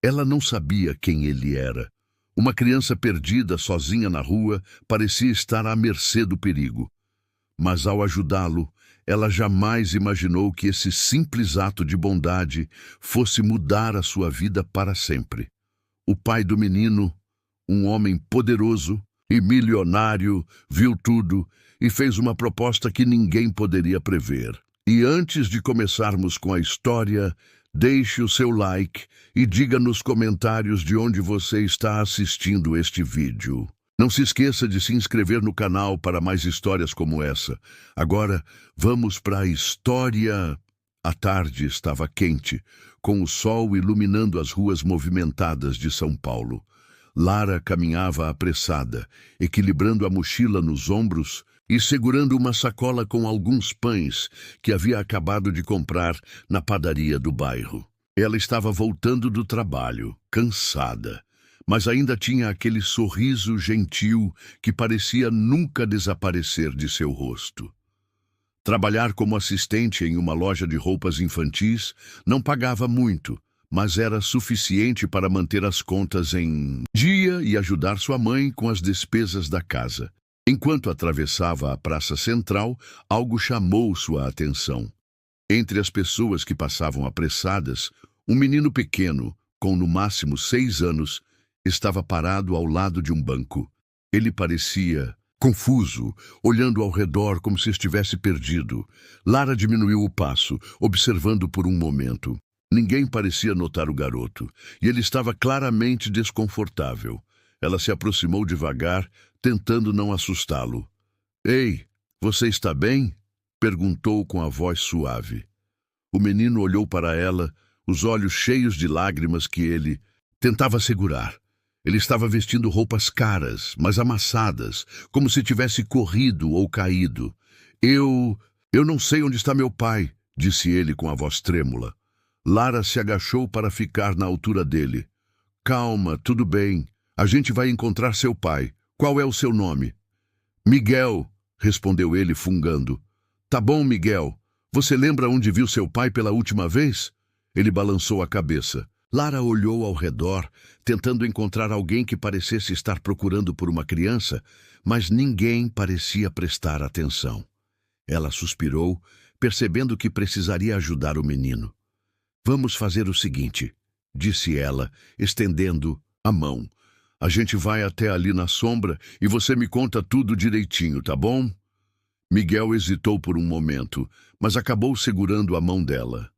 Ela não sabia quem ele era. Uma criança perdida, sozinha na rua, parecia estar à mercê do perigo. Mas ao ajudá-lo, ela jamais imaginou que esse simples ato de bondade fosse mudar a sua vida para sempre. O pai do menino, um homem poderoso e milionário, viu tudo e fez uma proposta que ninguém poderia prever. E antes de começarmos com a história, deixe o seu like e diga nos comentários de onde você está assistindo este vídeo. Não se esqueça de se inscrever no canal para mais histórias como essa. Agora, vamos para a história. A tarde estava quente, com o sol iluminando as ruas movimentadas de São Paulo. Lara caminhava apressada, equilibrando a mochila nos ombros e segurando uma sacola com alguns pães que havia acabado de comprar na padaria do bairro. Ela estava voltando do trabalho, cansada, mas ainda tinha aquele sorriso gentil que parecia nunca desaparecer de seu rosto. Trabalhar como assistente em uma loja de roupas infantis não pagava muito, mas era suficiente para manter as contas em dia e ajudar sua mãe com as despesas da casa. Enquanto atravessava a praça central, algo chamou sua atenção. Entre as pessoas que passavam apressadas, um menino pequeno, com no máximo 6 anos, estava parado ao lado de um banco. Ele parecia confuso, olhando ao redor como se estivesse perdido. Lara diminuiu o passo, observando por um momento. Ninguém parecia notar o garoto, e ele estava claramente desconfortável. Ela se aproximou devagar, tentando não assustá-lo. "Ei, você está bem?" perguntou com a voz suave. O menino olhou para ela, os olhos cheios de lágrimas que ele tentava segurar. Ele estava vestindo roupas caras, mas amassadas, como se tivesse corrido ou caído. Eu não sei onde está meu pai", disse ele com a voz trêmula. Lara se agachou para ficar na altura dele. "Calma, tudo bem. A gente vai encontrar seu pai. Qual é o seu nome?" "Miguel", respondeu ele, fungando. "Tá bom, Miguel. Você lembra onde viu seu pai pela última vez?" Ele balançou a cabeça. Lara olhou ao redor, tentando encontrar alguém que parecesse estar procurando por uma criança, mas ninguém parecia prestar atenção. Ela suspirou, percebendo que precisaria ajudar o menino. "Vamos fazer o seguinte", disse ela, estendendo a mão. "A gente vai até ali na sombra e você me conta tudo direitinho, tá bom?" Miguel hesitou por um momento, mas acabou segurando a mão dela.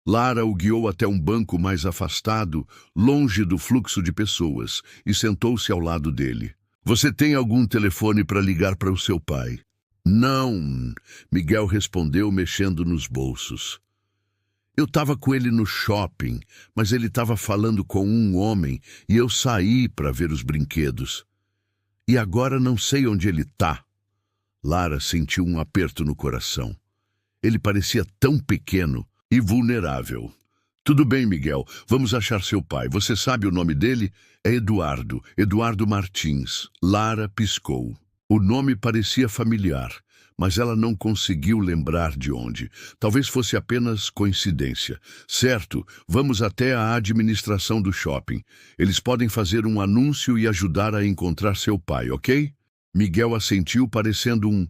Lara o guiou até um banco mais afastado, longe do fluxo de pessoas, e sentou-se ao lado dele. "Você tem algum telefone para ligar para o seu pai?" "Não", Miguel respondeu, mexendo nos bolsos. "Eu estava com ele no shopping, mas ele estava falando com um homem e eu saí para ver os brinquedos. E agora não sei onde ele está." Lara sentiu um aperto no coração. Ele parecia tão pequeno e vulnerável. "Tudo bem, Miguel, vamos achar seu pai. Você sabe o nome dele? É Eduardo, Eduardo Martins." Lara piscou. O nome parecia familiar, mas ela não conseguiu lembrar de onde. Talvez fosse apenas coincidência. "Certo, vamos até a administração do shopping. Eles podem fazer um anúncio e ajudar a encontrar seu pai, ok?" Miguel assentiu, parecendo um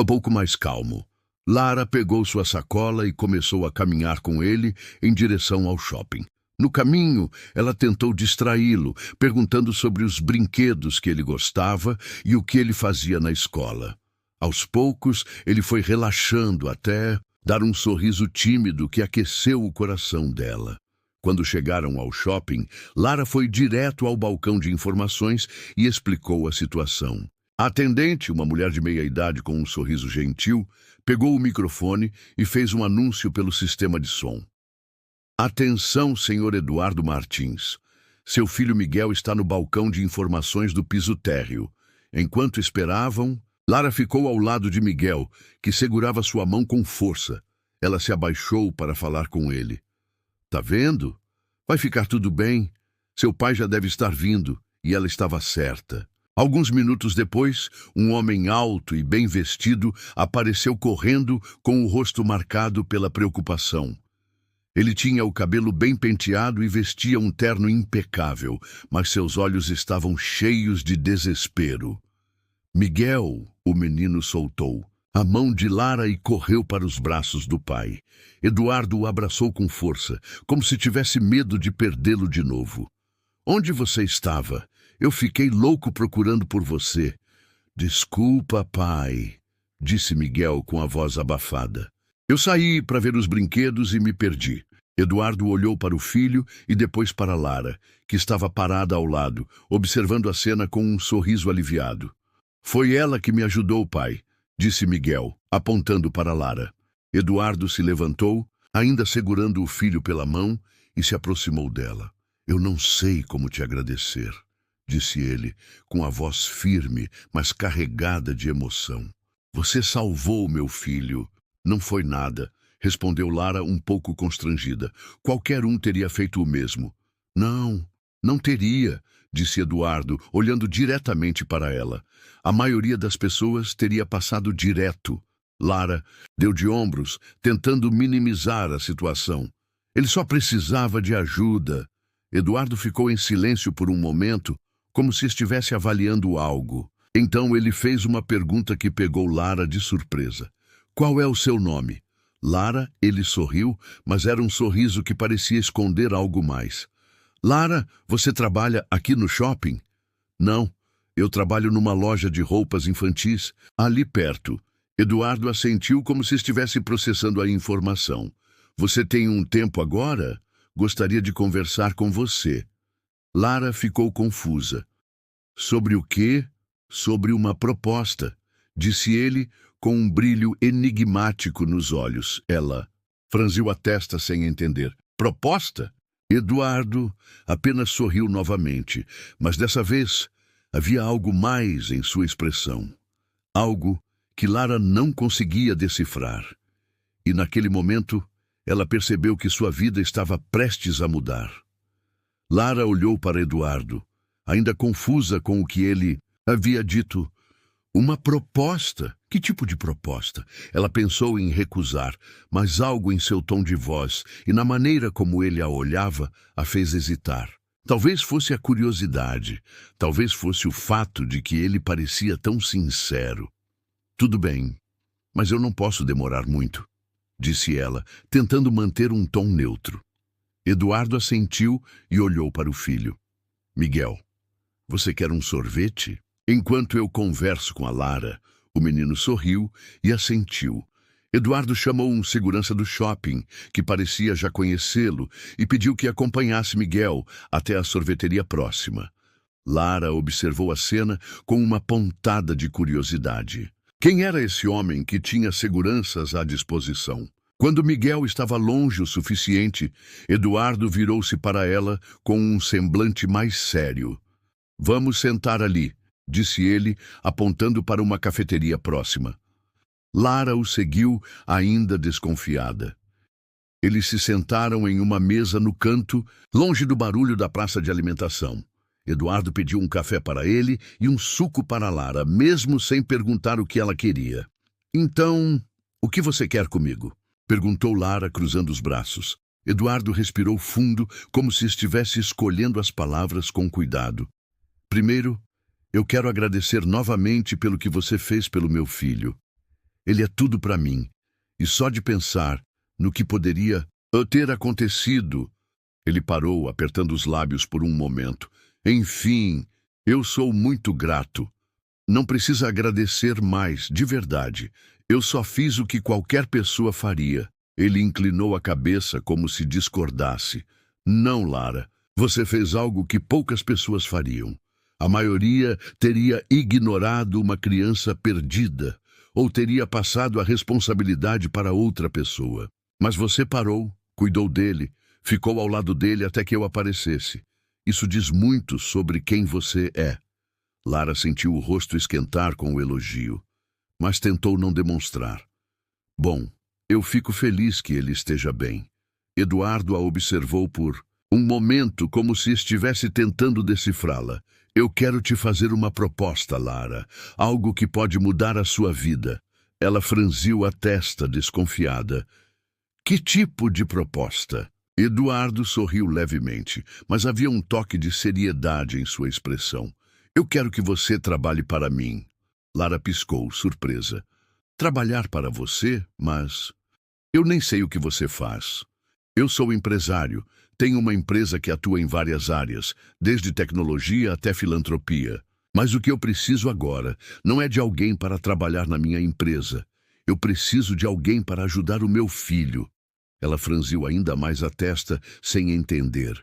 pouco mais calmo. Lara pegou sua sacola e começou a caminhar com ele em direção ao shopping. No caminho, ela tentou distraí-lo, perguntando sobre os brinquedos que ele gostava e o que ele fazia na escola. Aos poucos, ele foi relaxando até dar um sorriso tímido que aqueceu o coração dela. Quando chegaram ao shopping, Lara foi direto ao balcão de informações e explicou a situação. A atendente, uma mulher de meia-idade com um sorriso gentil, pegou o microfone e fez um anúncio pelo sistema de som. "Atenção, senhor Eduardo Martins. Seu filho Miguel está no balcão de informações do piso térreo." Enquanto esperavam, Lara ficou ao lado de Miguel, que segurava sua mão com força. Ela se abaixou para falar com ele. "Tá vendo? Vai ficar tudo bem. Seu pai já deve estar vindo." E ela estava certa. Alguns minutos depois, um homem alto e bem vestido apareceu correndo com o rosto marcado pela preocupação. Ele tinha o cabelo bem penteado e vestia um terno impecável, mas seus olhos estavam cheios de desespero. Miguel, o menino soltou a mão de Lara e correu para os braços do pai. Eduardo o abraçou com força, como se tivesse medo de perdê-lo de novo. Onde você estava? Eu fiquei louco procurando por você. Desculpa, pai, disse Miguel com a voz abafada. Eu saí para ver os brinquedos e me perdi. Eduardo olhou para o filho e depois para Lara, que estava parada ao lado, observando a cena com um sorriso aliviado. Foi ela que me ajudou, pai, disse Miguel, apontando para Lara. Eduardo se levantou, ainda segurando o filho pela mão, e se aproximou dela. Eu não sei como te agradecer, disse ele, com a voz firme, mas carregada de emoção. Você salvou meu filho. Não foi nada, respondeu Lara um pouco constrangida. Qualquer um teria feito o mesmo. Não teria, disse Eduardo, olhando diretamente para ela. A maioria das pessoas teria passado direto. Lara deu de ombros, tentando minimizar a situação. Ele só precisava de ajuda. Eduardo ficou em silêncio por um momento, como se estivesse avaliando algo. Então ele fez uma pergunta que pegou Lara de surpresa. Qual é o seu nome? Lara, ele sorriu, mas era um sorriso que parecia esconder algo mais. Lara, você trabalha aqui no shopping? Não, eu trabalho numa loja de roupas infantis, ali perto. Eduardo assentiu como se estivesse processando a informação. Você tem um tempo agora? Gostaria de conversar com você. Lara ficou confusa. Sobre o quê? Sobre uma proposta, disse ele, com um brilho enigmático nos olhos. Ela franziu a testa sem entender. Proposta? Eduardo apenas sorriu novamente, mas dessa vez havia algo mais em sua expressão. Algo que Lara não conseguia decifrar. E naquele momento, ela percebeu que sua vida estava prestes a mudar. Lara olhou para Eduardo, ainda confusa com o que ele havia dito. Uma proposta? Que tipo de proposta? Ela pensou em recusar, mas algo em seu tom de voz e na maneira como ele a olhava a fez hesitar. Talvez fosse a curiosidade, talvez fosse o fato de que ele parecia tão sincero. Tudo bem, mas eu não posso demorar muito, disse ela, tentando manter um tom neutro. Eduardo assentiu e olhou para o filho. Miguel, você quer um sorvete? Enquanto eu converso com a Lara, o menino sorriu e assentiu. Eduardo chamou um segurança do shopping, que parecia já conhecê-lo, e pediu que acompanhasse Miguel até a sorveteria próxima. Lara observou a cena com uma pontada de curiosidade. Quem era esse homem que tinha seguranças à disposição? Quando Miguel estava longe o suficiente, Eduardo virou-se para ela com um semblante mais sério. Vamos sentar ali, disse ele, apontando para uma cafeteria próxima. Lara o seguiu, ainda desconfiada. Eles se sentaram em uma mesa no canto, longe do barulho da praça de alimentação. Eduardo pediu um café para ele e um suco para Lara, mesmo sem perguntar o que ela queria. Então, o que você quer comigo? Perguntou Lara, cruzando os braços. Eduardo respirou fundo, como se estivesse escolhendo as palavras com cuidado. Primeiro, eu quero agradecer novamente pelo que você fez pelo meu filho. Ele é tudo para mim, e só de pensar no que poderia ter acontecido... Ele parou, apertando os lábios por um momento. Enfim, eu sou muito grato. Não precisa agradecer mais, de verdade. Eu só fiz o que qualquer pessoa faria. Ele inclinou a cabeça como se discordasse. Não, Lara, você fez algo que poucas pessoas fariam. A maioria teria ignorado uma criança perdida, ou teria passado a responsabilidade para outra pessoa. Mas você parou, cuidou dele, ficou ao lado dele até que eu aparecesse. Isso diz muito sobre quem você é. Lara sentiu o rosto esquentar com o elogio, mas tentou não demonstrar. Bom, eu fico feliz que ele esteja bem. Eduardo a observou por um momento como se estivesse tentando decifrá-la. Eu quero te fazer uma proposta, Lara, algo que pode mudar a sua vida. Ela franziu a testa, desconfiada. Que tipo de proposta? Eduardo sorriu levemente, mas havia um toque de seriedade em sua expressão. Eu quero que você trabalhe para mim. Lara piscou, surpresa. Trabalhar para você? Mas eu nem sei o que você faz. Eu sou empresário. Tenho uma empresa que atua em várias áreas, desde tecnologia até filantropia. Mas o que eu preciso agora não é de alguém para trabalhar na minha empresa. Eu preciso de alguém para ajudar o meu filho. Ela franziu ainda mais a testa, sem entender.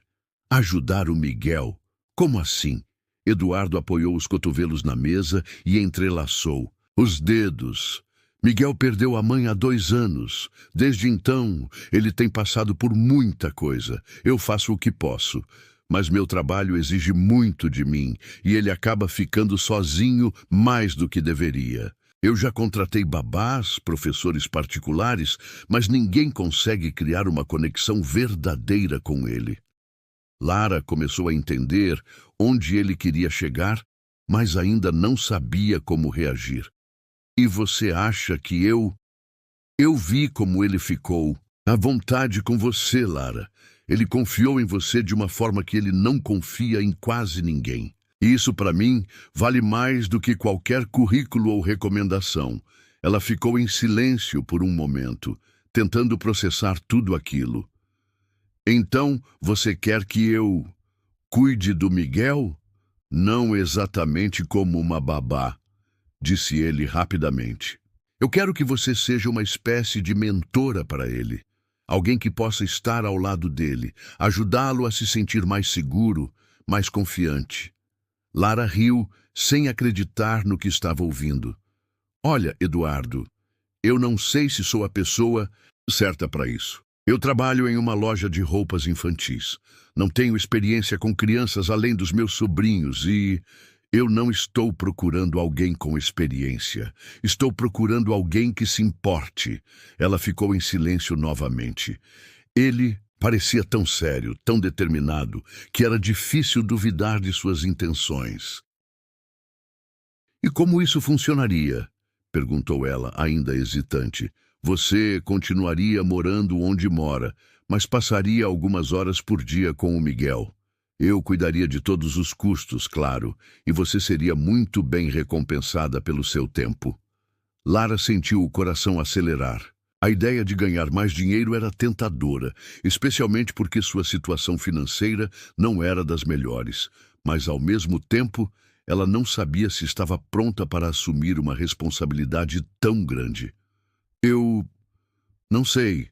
Ajudar o Miguel? Como assim? Eduardo apoiou os cotovelos na mesa e entrelaçou os dedos. Miguel perdeu a mãe há 2 anos. Desde então, ele tem passado por muita coisa. Eu faço o que posso, mas meu trabalho exige muito de mim e ele acaba ficando sozinho mais do que deveria. Eu já contratei babás, professores particulares, mas ninguém consegue criar uma conexão verdadeira com ele. Lara começou a entender onde ele queria chegar, mas ainda não sabia como reagir. E você acha que eu... Eu vi como ele ficou à vontade com você, Lara. Ele confiou em você de uma forma que ele não confia em quase ninguém. E isso, para mim, vale mais do que qualquer currículo ou recomendação. Ela ficou em silêncio por um momento, tentando processar tudo aquilo. Então, você quer que eu cuide do Miguel? Não exatamente como uma babá, disse ele rapidamente. Eu quero que você seja uma espécie de mentora para ele. Alguém que possa estar ao lado dele, ajudá-lo a se sentir mais seguro, mais confiante. Lara riu, sem acreditar no que estava ouvindo. Olha, Eduardo, eu não sei se sou a pessoa certa para isso. Eu trabalho em uma loja de roupas infantis. Não tenho experiência com crianças além dos meus sobrinhos e eu não estou procurando alguém com experiência. Estou procurando alguém que se importe. Ela ficou em silêncio novamente. Ele parecia tão sério, tão determinado, que era difícil duvidar de suas intenções. E como isso funcionaria? Perguntou ela, ainda hesitante. Você continuaria morando onde mora, mas passaria algumas horas por dia com o Miguel. Eu cuidaria de todos os custos, claro, e você seria muito bem recompensada pelo seu tempo. Lara sentiu o coração acelerar. A ideia de ganhar mais dinheiro era tentadora, especialmente porque sua situação financeira não era das melhores, mas ao mesmo tempo, ela não sabia se estava pronta para assumir uma responsabilidade tão grande. Eu não sei.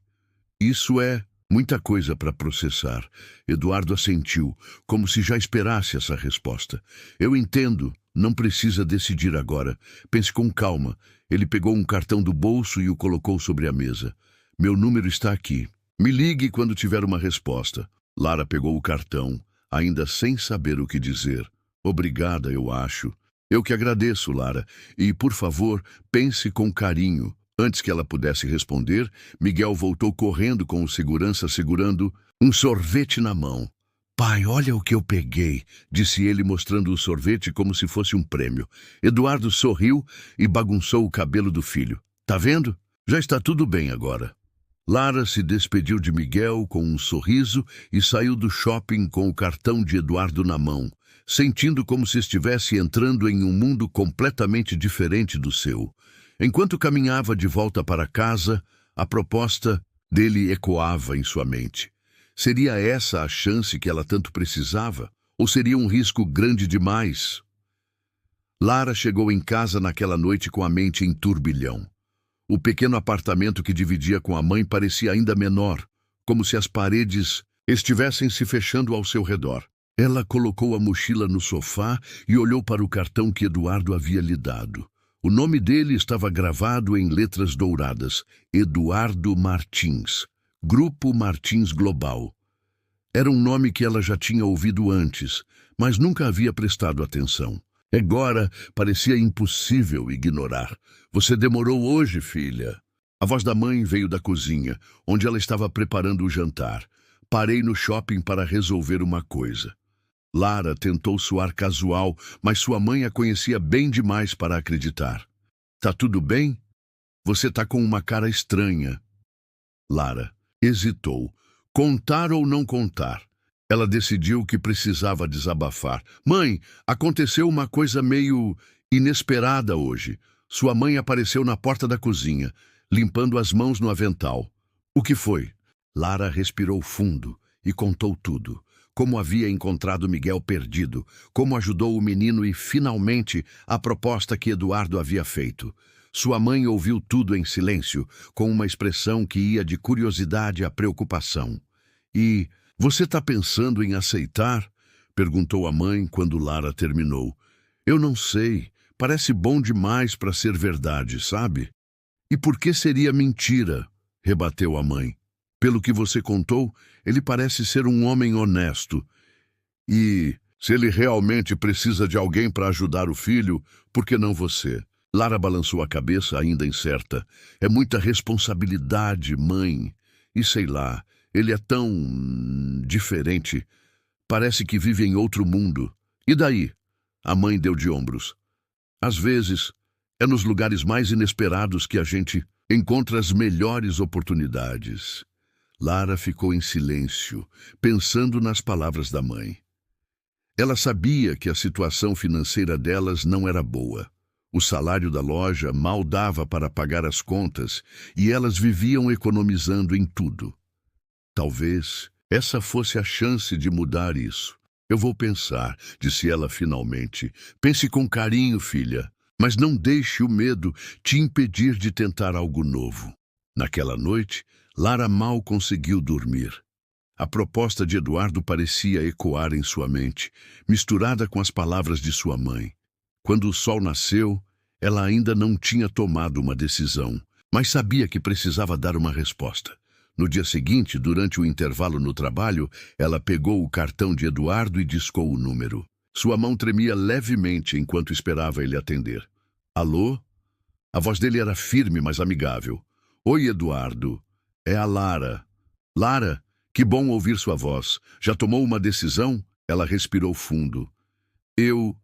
Isso é muita coisa para processar. Eduardo assentiu, como se já esperasse essa resposta. Eu entendo, não precisa decidir agora. Pense com calma. Ele pegou um cartão do bolso e o colocou sobre a mesa. Meu número está aqui. Me ligue quando tiver uma resposta. Lara pegou o cartão, ainda sem saber o que dizer. Obrigada, eu acho. Eu que agradeço, Lara. E, por favor, pense com carinho. Antes que ela pudesse responder, Miguel voltou correndo com o segurança segurando um sorvete na mão. Pai, olha o que eu peguei, disse ele mostrando o sorvete como se fosse um prêmio. Eduardo sorriu e bagunçou o cabelo do filho. Tá vendo? Já está tudo bem agora. Lara se despediu de Miguel com um sorriso e saiu do shopping com o cartão de Eduardo na mão, sentindo como se estivesse entrando em um mundo completamente diferente do seu. Enquanto caminhava de volta para casa, a proposta dele ecoava em sua mente. Seria essa a chance que ela tanto precisava? Ou seria um risco grande demais? Lara chegou em casa naquela noite com a mente em turbilhão. O pequeno apartamento que dividia com a mãe parecia ainda menor, como se as paredes estivessem se fechando ao seu redor. Ela colocou a mochila no sofá e olhou para o cartão que Eduardo havia lhe dado. O nome dele estava gravado em letras douradas, Eduardo Martins, Grupo Martins Global. Era um nome que ela já tinha ouvido antes, mas nunca havia prestado atenção. Agora parecia impossível ignorar. Você demorou hoje, filha. A voz da mãe veio da cozinha, onde ela estava preparando o jantar. Parei no shopping para resolver uma coisa. Lara tentou soar casual, mas sua mãe a conhecia bem demais para acreditar. Tá tudo bem? Você tá com uma cara estranha. Lara hesitou, Contar ou não contar? Ela decidiu que precisava desabafar. Mãe, aconteceu uma coisa meio inesperada hoje. Sua mãe apareceu na porta da cozinha, limpando as mãos no avental. O que foi? Lara respirou fundo e contou tudo. Como havia encontrado Miguel perdido, como ajudou o menino e, finalmente, a proposta que Eduardo havia feito. Sua mãe ouviu tudo em silêncio, com uma expressão que ia de curiosidade à preocupação. E, você está pensando em aceitar? Perguntou a mãe quando Lara terminou. Eu não sei, parece bom demais para ser verdade, sabe? E por que seria mentira? Rebateu a mãe. Pelo que você contou, ele parece ser um homem honesto. E, se ele realmente precisa de alguém para ajudar o filho, por que não você? Lara balançou a cabeça, ainda incerta. É muita responsabilidade, mãe. E sei lá, ele é tão diferente. Parece que vive em outro mundo. E daí? A mãe deu de ombros. Às vezes, é nos lugares mais inesperados que a gente encontra as melhores oportunidades. Lara ficou em silêncio, pensando nas palavras da mãe. Ela sabia que a situação financeira delas não era boa. O salário da loja mal dava para pagar as contas e elas viviam economizando em tudo. Talvez essa fosse a chance de mudar isso. Eu vou pensar, disse ela finalmente. Pense com carinho, filha, mas não deixe o medo te impedir de tentar algo novo. Naquela noite, Lara mal conseguiu dormir. A proposta de Eduardo parecia ecoar em sua mente, misturada com as palavras de sua mãe. Quando o sol nasceu, ela ainda não tinha tomado uma decisão, mas sabia que precisava dar uma resposta. No dia seguinte, durante o intervalo no trabalho, ela pegou o cartão de Eduardo e discou o número. Sua mão tremia levemente enquanto esperava ele atender. Alô? A voz dele era firme, mas amigável. Oi, Eduardo. É a Lara. Lara, que bom ouvir sua voz. Já tomou uma decisão? Ela respirou fundo. Eu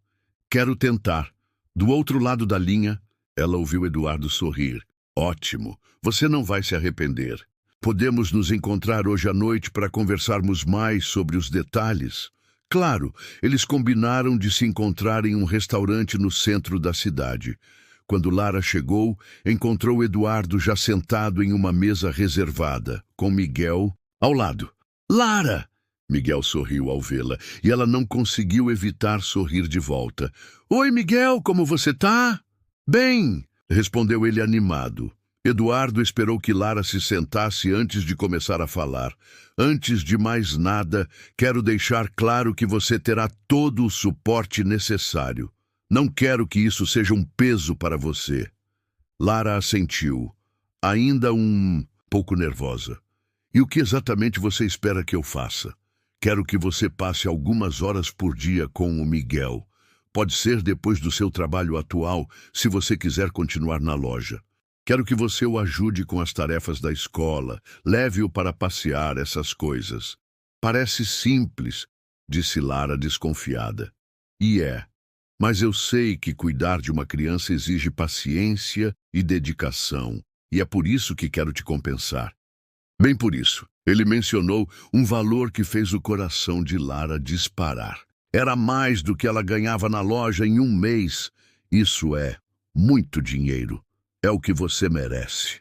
quero tentar. Do outro lado da linha, ela ouviu Eduardo sorrir. Ótimo, você não vai se arrepender. Podemos nos encontrar hoje à noite para conversarmos mais sobre os detalhes? Claro, eles combinaram de se encontrar em um restaurante no centro da cidade. Quando Lara chegou, encontrou Eduardo já sentado em uma mesa reservada, com Miguel ao lado. Lara! Miguel sorriu ao vê-la, e ela não conseguiu evitar sorrir de volta. Oi, Miguel, como você tá? Bem, respondeu ele animado. Eduardo esperou que Lara se sentasse antes de começar a falar. Antes de mais nada, quero deixar claro que você terá todo o suporte necessário. Não quero que isso seja um peso para você. Lara assentiu, ainda um pouco nervosa. E o que exatamente você espera que eu faça? Quero que você passe algumas horas por dia com o Miguel. Pode ser depois do seu trabalho atual, se você quiser continuar na loja. Quero que você o ajude com as tarefas da escola, leve-o para passear, essas coisas. Parece simples, disse Lara desconfiada. E é. Mas eu sei que cuidar de uma criança exige paciência e dedicação, e é por isso que quero te compensar. Bem por isso, ele mencionou um valor que fez o coração de Lara disparar. Era mais do que ela ganhava na loja em um mês. Isso é muito dinheiro. É o que você merece.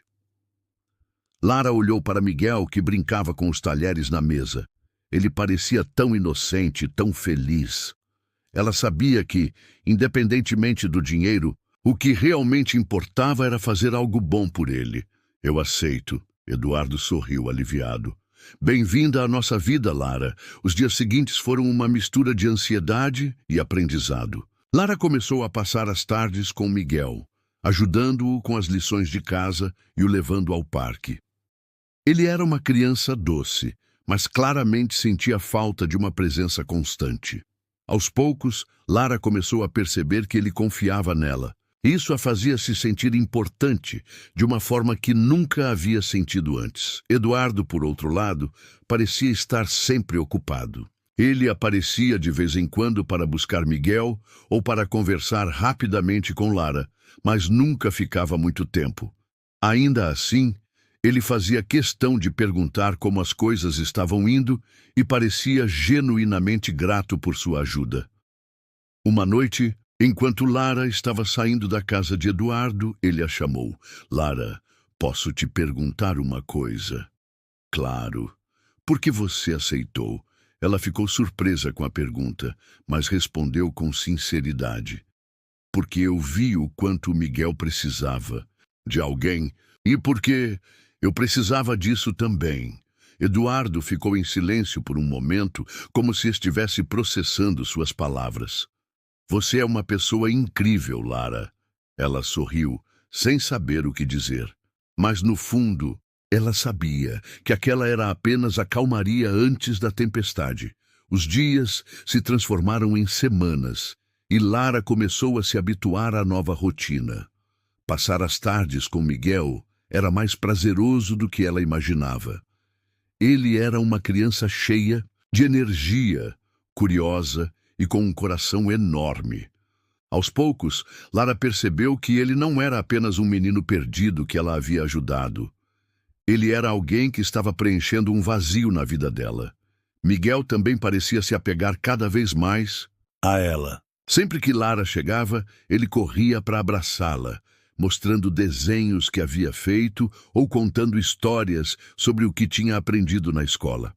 Lara olhou para Miguel, que brincava com os talheres na mesa. Ele parecia tão inocente, tão feliz. Ela sabia que, independentemente do dinheiro, o que realmente importava era fazer algo bom por ele. Eu aceito. Eduardo sorriu aliviado. Bem-vinda à nossa vida, Lara. Os dias seguintes foram uma mistura de ansiedade e aprendizado. Lara começou a passar as tardes com Miguel, ajudando-o com as lições de casa e o levando ao parque. Ele era uma criança doce, mas claramente sentia falta de uma presença constante. Aos poucos, Lara começou a perceber que ele confiava nela. Isso a fazia se sentir importante, de uma forma que nunca havia sentido antes. Eduardo, por outro lado, parecia estar sempre ocupado. Ele aparecia de vez em quando para buscar Miguel ou para conversar rapidamente com Lara, mas nunca ficava muito tempo. Ainda assim, Ele fazia questão de perguntar como as coisas estavam indo e parecia genuinamente grato por sua ajuda. Uma noite, enquanto Lara estava saindo da casa de Eduardo, ele a chamou. Lara, posso te perguntar uma coisa? Claro. Por que você aceitou? Ela ficou surpresa com a pergunta, mas respondeu com sinceridade. Porque eu vi o quanto Miguel precisava de alguém e porque eu precisava disso também. Eduardo ficou em silêncio por um momento, como se estivesse processando suas palavras. Você é uma pessoa incrível, Lara. Ela sorriu, sem saber o que dizer. Mas, no fundo, ela sabia que aquela era apenas a calmaria antes da tempestade. Os dias se transformaram em semanas e Lara começou a se habituar à nova rotina. Passar as tardes com Miguel era mais prazeroso do que ela imaginava. Ele era uma criança cheia de energia, curiosa e com um coração enorme. Aos poucos, Lara percebeu que ele não era apenas um menino perdido que ela havia ajudado. Ele era alguém que estava preenchendo um vazio na vida dela. Miguel também parecia se apegar cada vez mais a ela. Sempre que Lara chegava, ele corria para abraçá-la, mostrando desenhos que havia feito ou contando histórias sobre o que tinha aprendido na escola.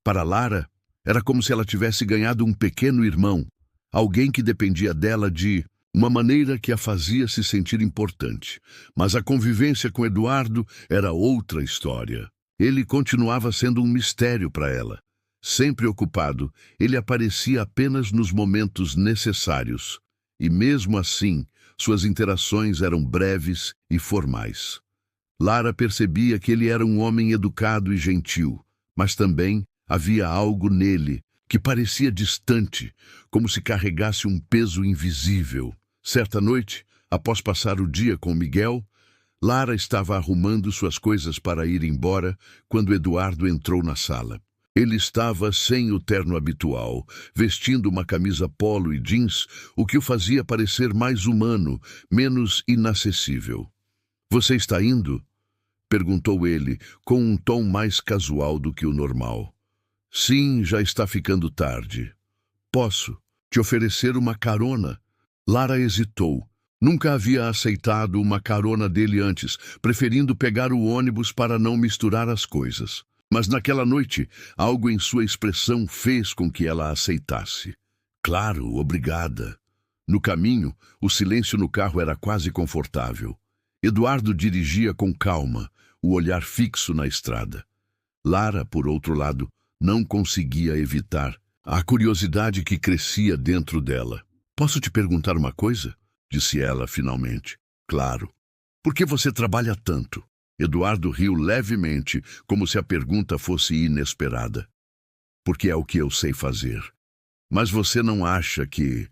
Para Lara, era como se ela tivesse ganhado um pequeno irmão, alguém que dependia dela de uma maneira que a fazia se sentir importante. Mas a convivência com Eduardo era outra história. Ele continuava sendo um mistério para ela. Sempre ocupado, ele aparecia apenas nos momentos necessários. E mesmo assim, suas interações eram breves e formais. Lara percebia que ele era um homem educado e gentil, mas também havia algo nele que parecia distante, como se carregasse um peso invisível. Certa noite, após passar o dia com Miguel, Lara estava arrumando suas coisas para ir embora quando Eduardo entrou na sala. Ele estava sem o terno habitual, vestindo uma camisa polo e jeans, o que o fazia parecer mais humano, menos inacessível. "Você está indo?" perguntou ele, com um tom mais casual do que o normal. "Sim, já está ficando tarde. Posso te oferecer uma carona?" Lara hesitou. Nunca havia aceitado uma carona dele antes, preferindo pegar o ônibus para não misturar as coisas. Mas naquela noite, algo em sua expressão fez com que ela aceitasse. "Claro, obrigada." No caminho, o silêncio no carro era quase confortável. Eduardo dirigia com calma, o olhar fixo na estrada. Lara, por outro lado, não conseguia evitar a curiosidade que crescia dentro dela. "Posso te perguntar uma coisa?" disse ela finalmente. "Claro. Por que você trabalha tanto?" Eduardo riu levemente, como se a pergunta fosse inesperada. "Porque é o que eu sei fazer. Mas você não acha que,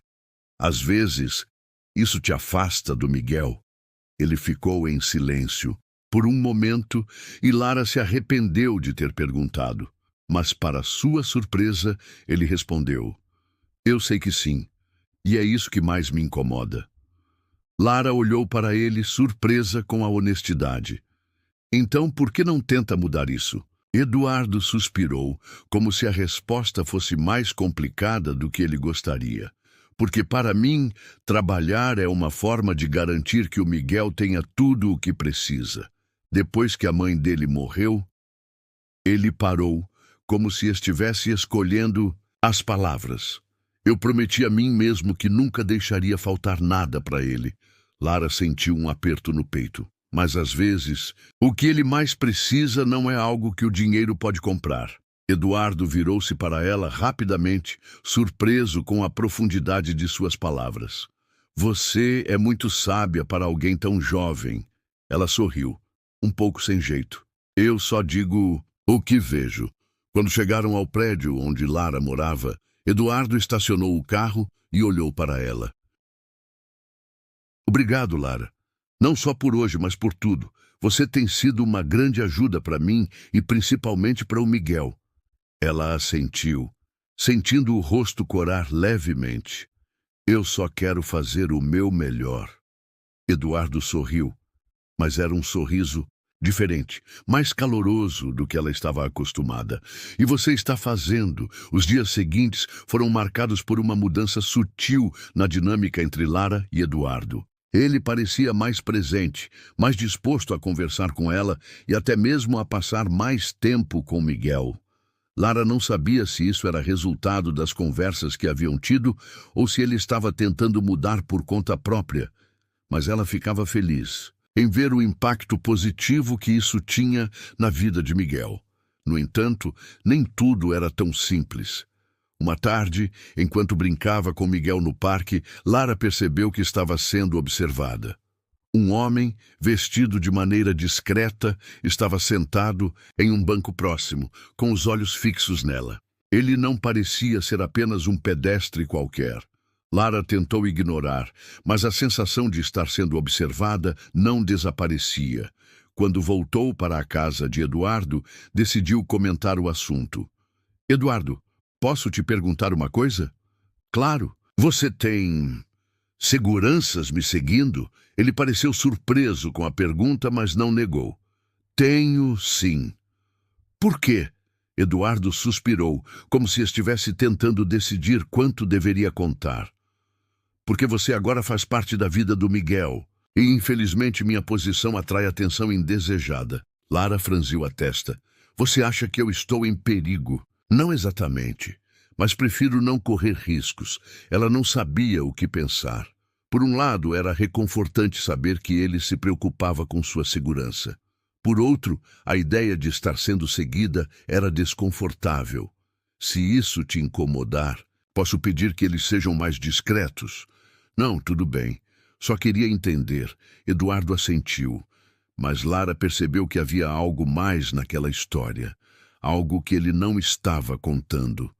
às vezes, isso te afasta do Miguel?" Ele ficou em silêncio por um momento e Lara se arrependeu de ter perguntado. Mas, para sua surpresa, ele respondeu: "Eu sei que sim, e é isso que mais me incomoda." Lara olhou para ele, surpresa com a honestidade. "Então, por que não tenta mudar isso?" Eduardo suspirou, como se a resposta fosse mais complicada do que ele gostaria. "Porque para mim, trabalhar é uma forma de garantir que o Miguel tenha tudo o que precisa." Depois que a mãe dele morreu, ele parou, como se estivesse escolhendo as palavras. "Eu prometi a mim mesmo que nunca deixaria faltar nada para ele." Lara sentiu um aperto no peito. Mas às vezes, o que ele mais precisa não é algo que o dinheiro pode comprar. Eduardo virou-se para ela rapidamente, surpreso com a profundidade de suas palavras. "Você é muito sábia para alguém tão jovem." Ela sorriu, um pouco sem jeito. "Eu só digo o que vejo." Quando chegaram ao prédio onde Lara morava, Eduardo estacionou o carro e olhou para ela. "Obrigado, Lara. Não só por hoje, mas por tudo. Você tem sido uma grande ajuda para mim e principalmente para o Miguel." Ela assentiu, sentindo o rosto corar levemente. "Eu só quero fazer o meu melhor." Eduardo sorriu, mas era um sorriso diferente, mais caloroso do que ela estava acostumada. E você está fazendo. Os dias seguintes foram marcados por uma mudança sutil na dinâmica entre Lara e Eduardo. Ele parecia mais presente, mais disposto a conversar com ela e até mesmo a passar mais tempo com Miguel. Lara não sabia se isso era resultado das conversas que haviam tido ou se ele estava tentando mudar por conta própria, mas ela ficava feliz em ver o impacto positivo que isso tinha na vida de Miguel. No entanto, nem tudo era tão simples. Uma tarde, enquanto brincava com Miguel no parque, Lara percebeu que estava sendo observada. Um homem, vestido de maneira discreta, estava sentado em um banco próximo, com os olhos fixos nela. Ele não parecia ser apenas um pedestre qualquer. Lara tentou ignorar, mas a sensação de estar sendo observada não desaparecia. Quando voltou para a casa de Eduardo, decidiu comentar o assunto. Eduardo, posso te perguntar uma coisa? Claro. Você tem seguranças me seguindo? Ele pareceu surpreso com a pergunta, mas não negou. Tenho, sim. Por quê? Eduardo suspirou, como se estivesse tentando decidir quanto deveria contar. Porque você agora faz parte da vida do Miguel, e infelizmente minha posição atrai atenção indesejada. Lara franziu a testa. Você acha que eu estou em perigo? Não exatamente, mas prefiro não correr riscos. Ela não sabia o que pensar. Por um lado, era reconfortante saber que ele se preocupava com sua segurança. Por outro, a ideia de estar sendo seguida era desconfortável. Se isso te incomodar, posso pedir que eles sejam mais discretos? Não, tudo bem. Só queria entender. Eduardo assentiu. Mas Lara percebeu que havia algo mais naquela história. Algo que ele não estava contando.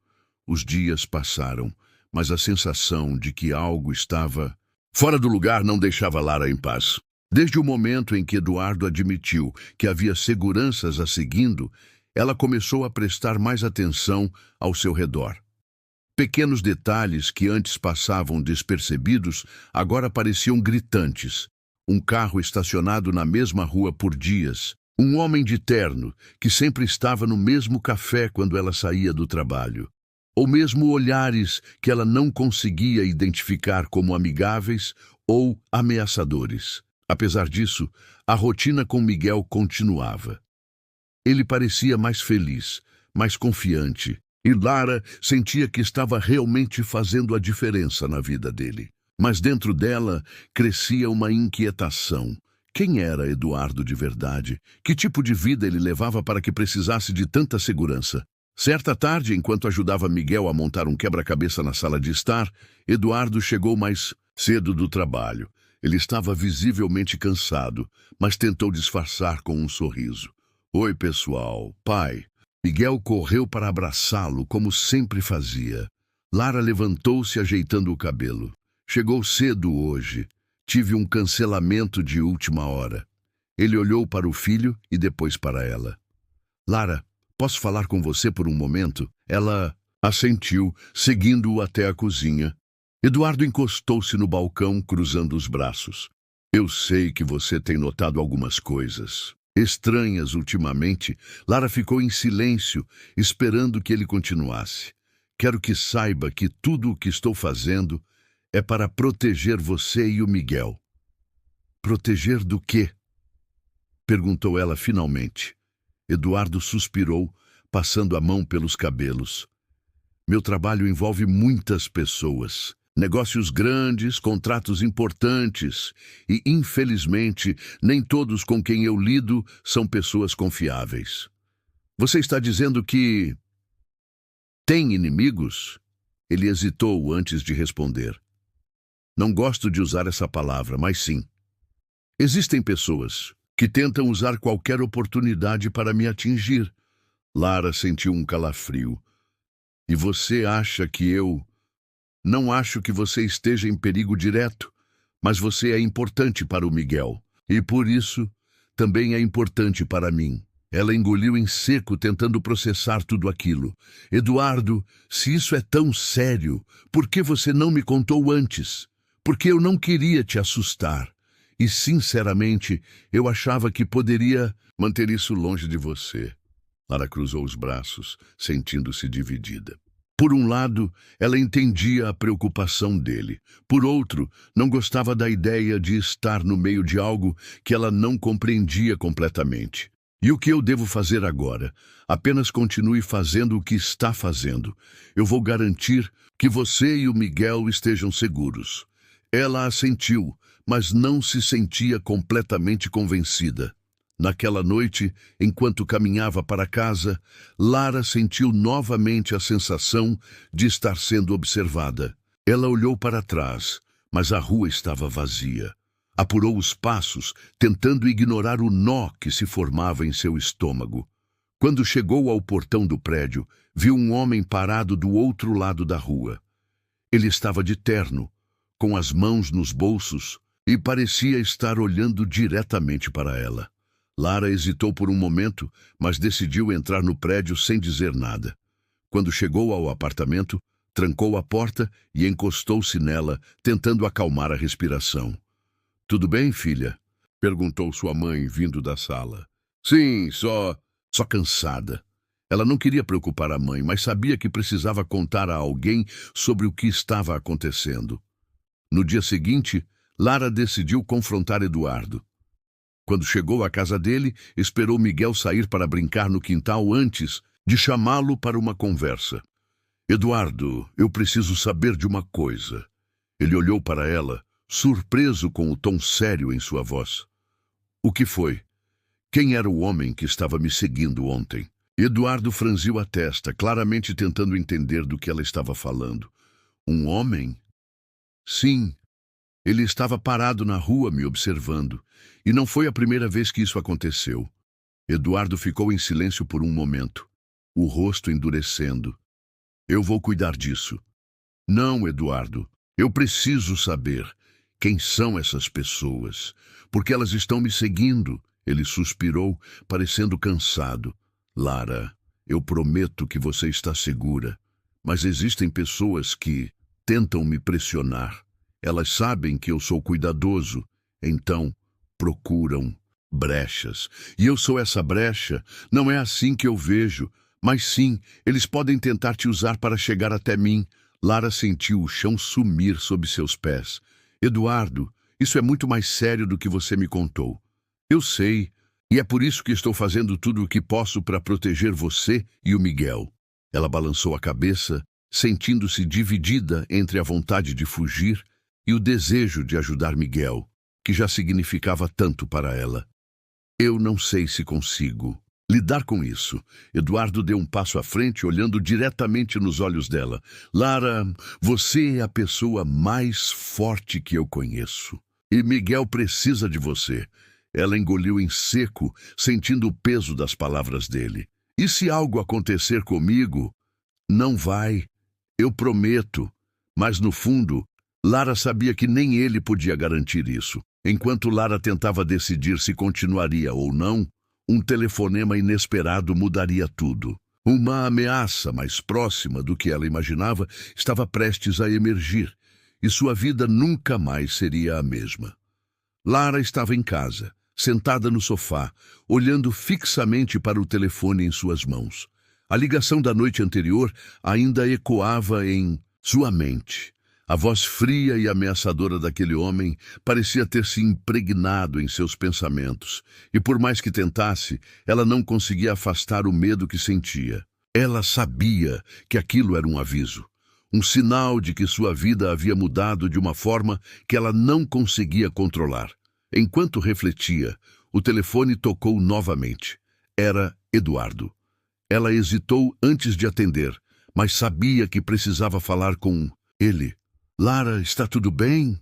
Os dias passaram, mas a sensação de que algo estava fora do lugar não deixava Lara em paz. Desde o momento em que Eduardo admitiu que havia seguranças a seguindo, ela começou a prestar mais atenção ao seu redor. Pequenos detalhes que antes passavam despercebidos agora pareciam gritantes. Um carro estacionado na mesma rua por dias. Um homem de terno que sempre estava no mesmo café quando ela saía do trabalho. Ou mesmo olhares que ela não conseguia identificar como amigáveis ou ameaçadores. Apesar disso, a rotina com Miguel continuava. Ele parecia mais feliz, mais confiante, e Lara sentia que estava realmente fazendo a diferença na vida dele. Mas dentro dela crescia uma inquietação. Quem era Eduardo de verdade? Que tipo de vida ele levava para que precisasse de tanta segurança? Certa tarde, enquanto ajudava Miguel a montar um quebra-cabeça na sala de estar, Eduardo chegou mais cedo do trabalho. Ele estava visivelmente cansado, mas tentou disfarçar com um sorriso. Oi, pessoal. Pai. Miguel correu para abraçá-lo, como sempre fazia. Lara levantou-se ajeitando o cabelo. Chegou cedo hoje. Tive um cancelamento de última hora. Ele olhou para o filho e depois para ela. Lara, posso falar com você por um momento? Ela assentiu, seguindo-o até a cozinha. Eduardo encostou-se no balcão, cruzando os braços. Eu sei que você tem notado algumas coisas estranhas ultimamente. Lara ficou em silêncio, esperando que ele continuasse. Quero que saiba que tudo o que estou fazendo é para proteger você e o Miguel. Proteger do quê? Perguntou ela finalmente. Eduardo suspirou, passando a mão pelos cabelos. Meu trabalho envolve muitas pessoas. Negócios grandes, contratos importantes. E, infelizmente, nem todos com quem eu lido são pessoas confiáveis. Você está dizendo que tem inimigos? Ele hesitou antes de responder. Não gosto de usar essa palavra, mas sim. Existem pessoas que tentam usar qualquer oportunidade para me atingir. Lara sentiu um calafrio. E você acha que eu... Não acho que você esteja em perigo direto, mas você é importante para o Miguel. E por isso, também é importante para mim. Ela engoliu em seco, tentando processar tudo aquilo. Eduardo, se isso é tão sério, por que você não me contou antes? Porque eu não queria te assustar. E, sinceramente, eu achava que poderia manter isso longe de você. Lara cruzou os braços, sentindo-se dividida. Por um lado, ela entendia a preocupação dele. Por outro, não gostava da ideia de estar no meio de algo que ela não compreendia completamente. E o que eu devo fazer agora? Apenas continue fazendo o que está fazendo. Eu vou garantir que você e o Miguel estejam seguros. Ela assentiu, mas não se sentia completamente convencida. Naquela noite, enquanto caminhava para casa, Lara sentiu novamente a sensação de estar sendo observada. Ela olhou para trás, mas a rua estava vazia. Apurou os passos, tentando ignorar o nó que se formava em seu estômago. Quando chegou ao portão do prédio, viu um homem parado do outro lado da rua. Ele estava de terno, com as mãos nos bolsos, e parecia estar olhando diretamente para ela. Lara hesitou por um momento, mas decidiu entrar no prédio sem dizer nada. Quando chegou ao apartamento, trancou a porta e encostou-se nela, tentando acalmar a respiração. "Tudo bem, filha?" perguntou sua mãe, vindo da sala. "Sim, só cansada." Ela não queria preocupar a mãe, mas sabia que precisava contar a alguém sobre o que estava acontecendo. No dia seguinte, Lara decidiu confrontar Eduardo. Quando chegou à casa dele, esperou Miguel sair para brincar no quintal antes de chamá-lo para uma conversa. "Eduardo, eu preciso saber de uma coisa." Ele olhou para ela, surpreso com o tom sério em sua voz. "O que foi? Quem era o homem que estava me seguindo ontem?" Eduardo franziu a testa, claramente tentando entender do que ela estava falando. "Um homem?" "Sim. Ele estava parado na rua me observando, e não foi a primeira vez que isso aconteceu." Eduardo ficou em silêncio por um momento, o rosto endurecendo. "Eu vou cuidar disso." "Não, Eduardo, eu preciso saber quem são essas pessoas, porque elas estão me seguindo." Ele suspirou, parecendo cansado. "Lara, eu prometo que você está segura, mas existem pessoas que tentam me pressionar. Elas sabem que eu sou cuidadoso, então procuram brechas. E eu sou essa brecha. Não é assim que eu vejo, mas sim, eles podem tentar te usar para chegar até mim." Lara sentiu o chão sumir sob seus pés. "Eduardo, isso é muito mais sério do que você me contou." "Eu sei, e é por isso que estou fazendo tudo o que posso para proteger você e o Miguel." Ela balançou a cabeça, sentindo-se dividida entre a vontade de fugir e o desejo de ajudar Miguel, que já significava tanto para ela. "Eu não sei se consigo lidar com isso." Eduardo deu um passo à frente, olhando diretamente nos olhos dela. "Lara, você é a pessoa mais forte que eu conheço. E Miguel precisa de você." Ela engoliu em seco, sentindo o peso das palavras dele. "E se algo acontecer comigo?" "Não vai, eu prometo." Mas no fundo, Lara sabia que nem ele podia garantir isso. Enquanto Lara tentava decidir se continuaria ou não, um telefonema inesperado mudaria tudo. Uma ameaça mais próxima do que ela imaginava estava prestes a emergir, e sua vida nunca mais seria a mesma. Lara estava em casa, sentada no sofá, olhando fixamente para o telefone em suas mãos. A ligação da noite anterior ainda ecoava em sua mente. A voz fria e ameaçadora daquele homem parecia ter se impregnado em seus pensamentos, e por mais que tentasse, ela não conseguia afastar o medo que sentia. Ela sabia que aquilo era um aviso, um sinal de que sua vida havia mudado de uma forma que ela não conseguia controlar. Enquanto refletia, o telefone tocou novamente. Era Eduardo. Ela hesitou antes de atender, mas sabia que precisava falar com ele. "Lara, está tudo bem?"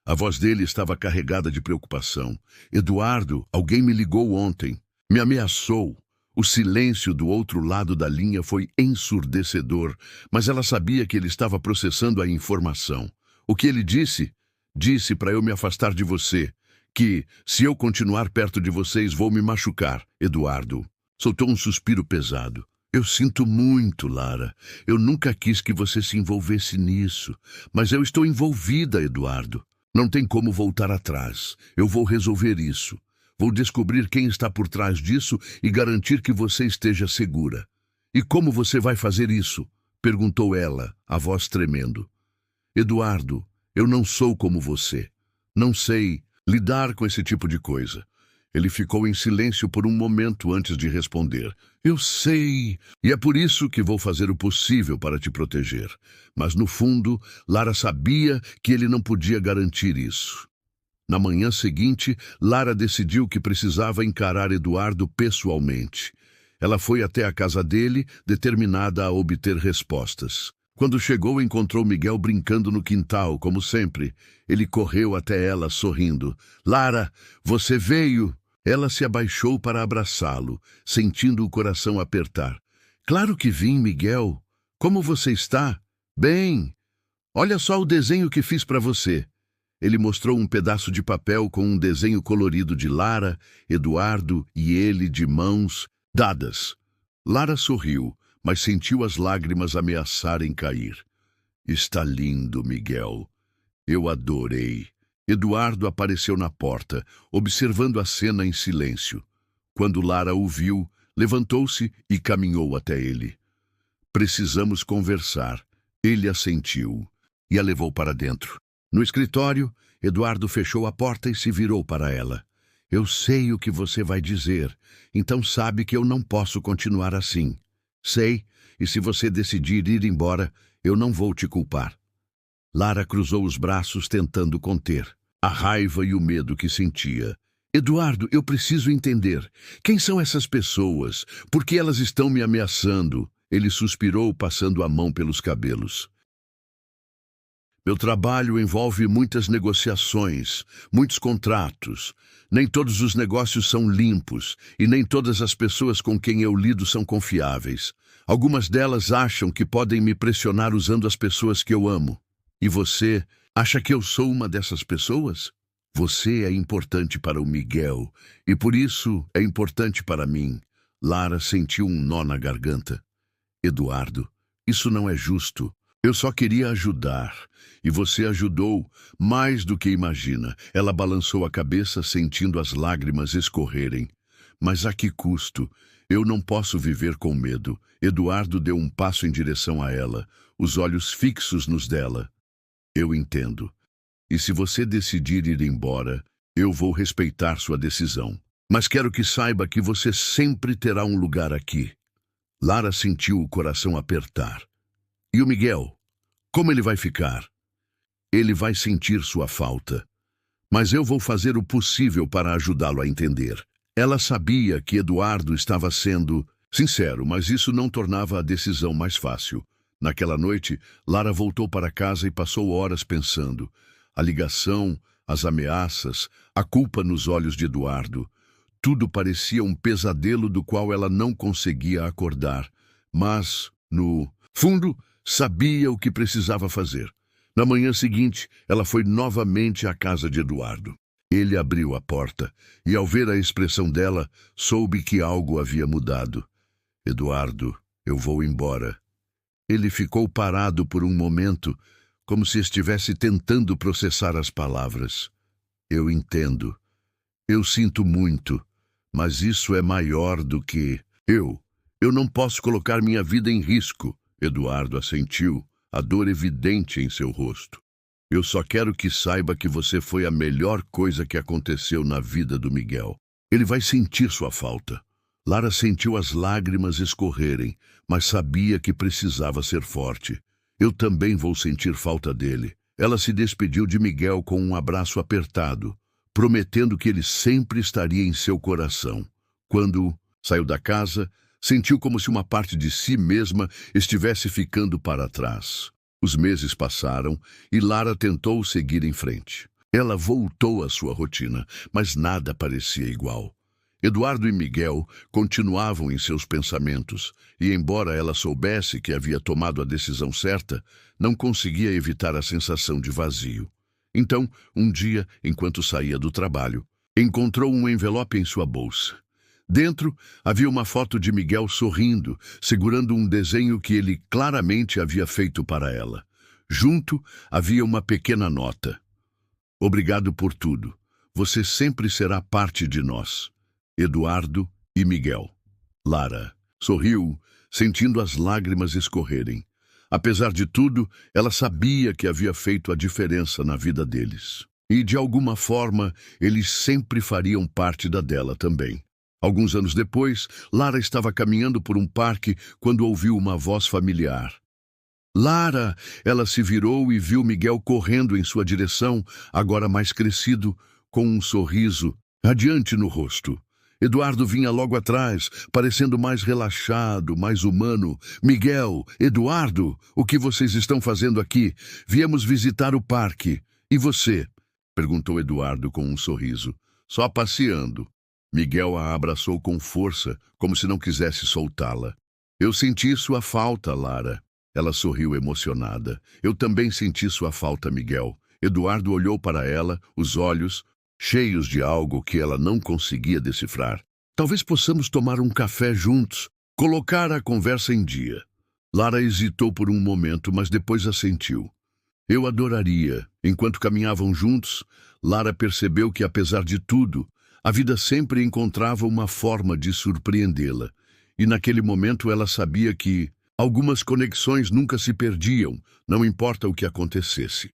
A voz dele estava carregada de preocupação. "Eduardo, alguém me ligou ontem. Me ameaçou." O silêncio do outro lado da linha foi ensurdecedor, mas ela sabia que ele estava processando a informação. "O que ele disse?" "Disse para eu me afastar de você. Que, se eu continuar perto de vocês, vou me machucar." Eduardo soltou um suspiro pesado. "Eu sinto muito, Lara. Eu nunca quis que você se envolvesse nisso. Mas eu estou envolvida, Eduardo. Não tem como voltar atrás. Eu vou resolver isso. Vou descobrir quem está por trás disso e garantir que você esteja segura. E como você vai fazer isso? Perguntou ela, a voz tremendo. Eduardo, eu não sou como você. Não sei lidar com esse tipo de coisa. Ele ficou em silêncio por um momento antes de responder. Eu sei, e é por isso que vou fazer o possível para te proteger. Mas no fundo, Lara sabia que ele não podia garantir isso. Na manhã seguinte, Lara decidiu que precisava encarar Eduardo pessoalmente. Ela foi até a casa dele, determinada a obter respostas. Quando chegou, encontrou Miguel brincando no quintal, como sempre. Ele correu até ela, sorrindo. Lara, você veio! Ela se abaixou para abraçá-lo, sentindo o coração apertar. Claro que vim, Miguel. Como você está? Bem. Olha só o desenho que fiz para você. Ele mostrou um pedaço de papel com um desenho colorido de Lara, Eduardo e ele de mãos dadas. Lara sorriu, mas sentiu as lágrimas ameaçarem cair. Está lindo, Miguel. Eu adorei. Eduardo apareceu na porta, observando a cena em silêncio. Quando Lara o viu, levantou-se e caminhou até ele. Precisamos conversar. Ele assentiu e a levou para dentro. No escritório, Eduardo fechou a porta e se virou para ela. Eu sei o que você vai dizer, então sabe que eu não posso continuar assim. Sei, e se você decidir ir embora, eu não vou te culpar. Lara cruzou os braços tentando conter a raiva e o medo que sentia. Eduardo, eu preciso entender. Quem são essas pessoas? Por que elas estão me ameaçando? Ele suspirou, passando a mão pelos cabelos. Meu trabalho envolve muitas negociações, muitos contratos. Nem todos os negócios são limpos e nem todas as pessoas com quem eu lido são confiáveis. Algumas delas acham que podem me pressionar usando as pessoas que eu amo. E você acha que eu sou uma dessas pessoas? Você é importante para o Miguel e por isso é importante para mim. Lara sentiu um nó na garganta. Eduardo, isso não é justo. Eu só queria ajudar, e você ajudou mais do que imagina. Ela balançou a cabeça, sentindo as lágrimas escorrerem. Mas a que custo? Eu não posso viver com medo. Eduardo deu um passo em direção a ela, os olhos fixos nos dela. Eu entendo. E se você decidir ir embora, eu vou respeitar sua decisão. Mas quero que saiba que você sempre terá um lugar aqui. Lara sentiu o coração apertar. E o Miguel? Como ele vai ficar? Ele vai sentir sua falta. Mas eu vou fazer o possível para ajudá-lo a entender. Ela sabia que Eduardo estava sendo sincero, mas isso não tornava a decisão mais fácil. Naquela noite, Lara voltou para casa e passou horas pensando. A ligação, as ameaças, a culpa nos olhos de Eduardo. Tudo parecia um pesadelo do qual ela não conseguia acordar. Mas, no fundo, sabia o que precisava fazer. Na manhã seguinte, ela foi novamente à casa de Eduardo. Ele abriu a porta e, ao ver a expressão dela, soube que algo havia mudado. Eduardo, eu vou embora. Ele ficou parado por um momento, como se estivesse tentando processar as palavras. Eu entendo. Eu sinto muito, mas isso é maior do que eu. Eu não posso colocar minha vida em risco. Eduardo assentiu, a dor evidente em seu rosto. Eu só quero que saiba que você foi a melhor coisa que aconteceu na vida do Miguel. Ele vai sentir sua falta. Lara sentiu as lágrimas escorrerem, mas sabia que precisava ser forte. Eu também vou sentir falta dele. Ela se despediu de Miguel com um abraço apertado, prometendo que ele sempre estaria em seu coração. Quando saiu da casa, sentiu como se uma parte de si mesma estivesse ficando para trás. Os meses passaram e Lara tentou seguir em frente. Ela voltou à sua rotina, mas nada parecia igual. Eduardo e Miguel continuavam em seus pensamentos, e embora ela soubesse que havia tomado a decisão certa, não conseguia evitar a sensação de vazio. Então, um dia, enquanto saía do trabalho, encontrou um envelope em sua bolsa. Dentro, havia uma foto de Miguel sorrindo, segurando um desenho que ele claramente havia feito para ela. Junto, havia uma pequena nota. Obrigado por tudo. Você sempre será parte de nós. Eduardo e Miguel. Lara sorriu, sentindo as lágrimas escorrerem. Apesar de tudo, ela sabia que havia feito a diferença na vida deles. E, de alguma forma, eles sempre fariam parte da dela também. Alguns anos depois, Lara estava caminhando por um parque quando ouviu uma voz familiar. Lara! Ela se virou e viu Miguel correndo em sua direção, agora mais crescido, com um sorriso radiante no rosto. Eduardo vinha logo atrás, parecendo mais relaxado, mais humano. Miguel, Eduardo, o que vocês estão fazendo aqui? Viemos visitar o parque. E você? Perguntou Eduardo com um sorriso. Só passeando. Miguel a abraçou com força, como se não quisesse soltá-la. Eu senti sua falta, Lara. Ela sorriu emocionada. Eu também senti sua falta, Miguel. Eduardo olhou para ela, os olhos cheios de algo que ela não conseguia decifrar. Talvez possamos tomar um café juntos, colocar a conversa em dia. Lara hesitou por um momento, mas depois assentiu. Eu adoraria. Enquanto caminhavam juntos, Lara percebeu que, apesar de tudo, a vida sempre encontrava uma forma de surpreendê-la. E naquele momento ela sabia que algumas conexões nunca se perdiam, não importa o que acontecesse.